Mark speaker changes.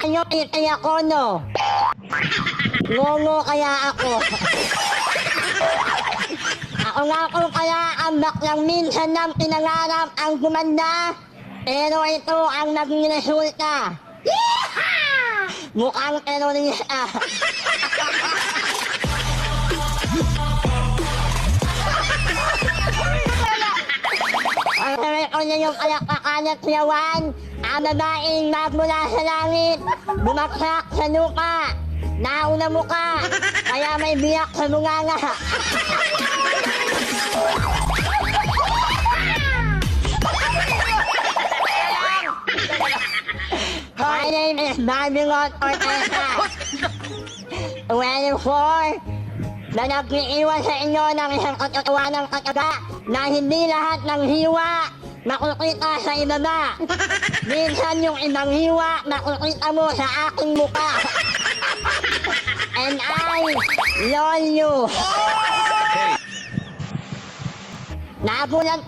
Speaker 1: nyo, titi ako, no? Ngongo kaya ako. Ako nga kung kaya ang baklang minsan nang pinangarap ang gumanda, pero ito ang naging resulta. Mukhang terorista. Ang ko niya yung palakpakan at siyawan, ang babaeng magmula sa langit, bumagsak sa lupa, nauna mo ka, kaya may biyak sa bunganga. My name is Babylon Ortega. 24 na nag-iiwan sa inyo ng isang katotohanang kataga na hindi lahat ng hiwa makukita sa ibaba. Minsan yung ibang hiwa makukita mo sa aking muka. And I love you. Nagulat